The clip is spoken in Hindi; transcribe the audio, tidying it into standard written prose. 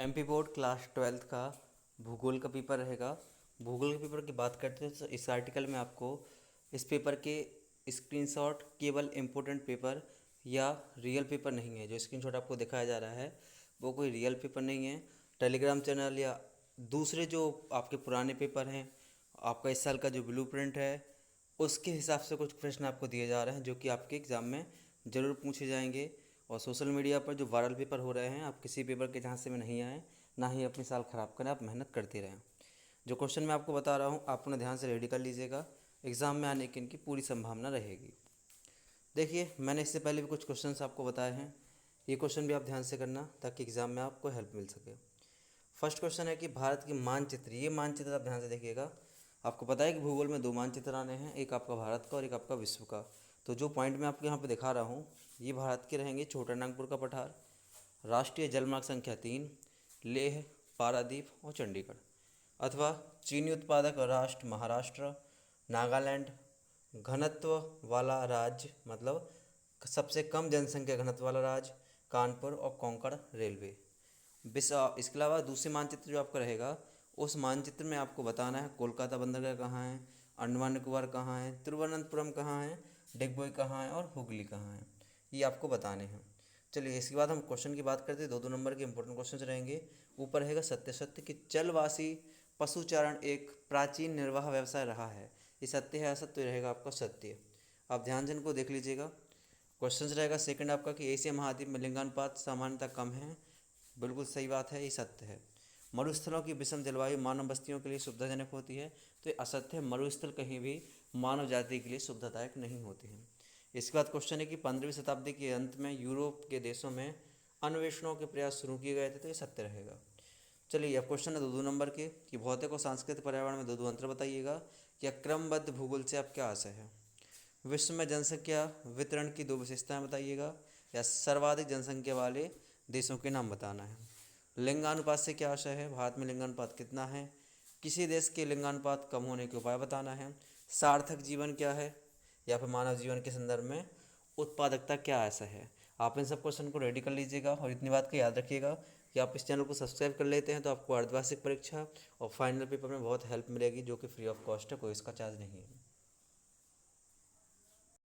एमपी बोर्ड क्लास 12th का भूगोल का पेपर रहेगा। भूगोल के पेपर की बात करते हैं तो इस आर्टिकल में आपको इस पेपर के स्क्रीनशॉट केवल इम्पोर्टेंट पेपर या रियल पेपर नहीं है। जो स्क्रीनशॉट आपको दिखाया जा रहा है वो कोई रियल पेपर नहीं है। टेलीग्राम चैनल या दूसरे जो आपके पुराने पेपर हैं, आपका इस साल का जो ब्लूप्रिंट है उसके हिसाब से कुछ प्रश्न आपको दिए जा रहे हैं जो कि आपके एग्ज़ाम में ज़रूर पूछे जाएंगे। और सोशल मीडिया पर जो वायरल पेपर हो रहे हैं, आप किसी पेपर के झांसे में नहीं आए, ना ही अपनी साल ख़राब करें, आप मेहनत करते रहें। जो क्वेश्चन मैं आपको बता रहा हूँ आप उन्हें ध्यान से रेडी कर लीजिएगा, एग्ज़ाम में आने की इनकी पूरी संभावना रहेगी। देखिए, मैंने इससे पहले भी कुछ क्वेश्चंस आपको बताए हैं, ये क्वेश्चन भी आप ध्यान से करना ताकि एग्ज़ाम में आपको हेल्प मिल सके। फर्स्ट क्वेश्चन है कि भारत की मानचित्र, ये मानचित्र आप ध्यान से देखिएगा। आपको पता है कि भूगोल में 2 मानचित्र आने हैं, एक आपका भारत का और एक आपका विश्व का। तो जो पॉइंट मैं आपको यहाँ पे दिखा रहा हूँ ये भारत के रहेंगे, छोटा नागपुर का पठार, राष्ट्रीय जलमार्ग संख्या 3, लेह, पारादीप और चंडीगढ़। अथवा चीनी उत्पादक राष्ट्र महाराष्ट्र, नागालैंड, घनत्व वाला राज्य मतलब सबसे कम जनसंख्या घनत्व वाला राज्य कानपुर और कोंकण रेलवे। इसके अलावा दूसरे मानचित्र जो आपका रहेगा उस मानचित्र में आपको बताना है कोलकाता बंदरगाह कहाँ है, अंडमान निकोबार कहाँ है, तिरुवनंतपुरम कहाँ है, डिगबोई कहाँ है और हुगली कहाँ है, ये आपको बताने हैं। चलिए, इसके बाद हम क्वेश्चन की बात करते हैं। 2-2 नंबर के इंपॉर्टेंट क्वेश्चन रहेंगे। ऊपर रहेगा सत्य सत्य कि जलवासी पशुचारण एक प्राचीन निर्वाह व्यवसाय रहा है। ये सत्य है असत्य, तो रहेगा आपका सत्य। आप ध्यान से इनको देख लीजिएगा। क्वेश्चन रहेगा सेकंड आपका कि एशिया महाद्वीप में लिंगानुपात सामान्यतः कम है। बिल्कुल सही बात है, ये सत्य है। मरुस्थलों की विषम जलवायु मानव बस्तियों के लिए सुविधाजनक होती है, तो ये असत्य है। मरुस्थल कहीं भी मानव जाति के लिए सुविधादायक नहीं होते हैं। इसके बाद क्वेश्चन है कि 15वीं शताब्दी के अंत में यूरोप के देशों में अन्वेषणों के प्रयास शुरू किए गए थे, तो ये सत्य रहेगा। चलिए, अब क्वेश्चन है 2-2 नंबर के कि भौतिक और सांस्कृतिक पर्यावरण में 2-2 अंतर बताइएगा। या क्रमबद्ध भूगोल से आप क्या आशय है? विश्व में जनसंख्या वितरण की 2 विशेषताएं बताइएगा। या सर्वाधिक जनसंख्या वाले देशों के नाम बताना है। लिंगानुपात से क्या आशय है? भारत में लिंगानुपात कितना है? किसी देश के लिंगानुपात कम होने के उपाय बताना है। सार्थक जीवन क्या है? या फिर मानव जीवन के संदर्भ में उत्पादकता क्या आशय है? आप इन सब क्वेश्चन को रेडी कर लीजिएगा और इतनी बात का याद रखिएगा कि आप इस चैनल को सब्सक्राइब कर लेते हैं तो आपको अर्धवार्षिक परीक्षा और फाइनल पेपर में बहुत हेल्प मिलेगी, जो कि फ्री ऑफ कॉस्ट है, कोई इसका चार्ज नहीं है।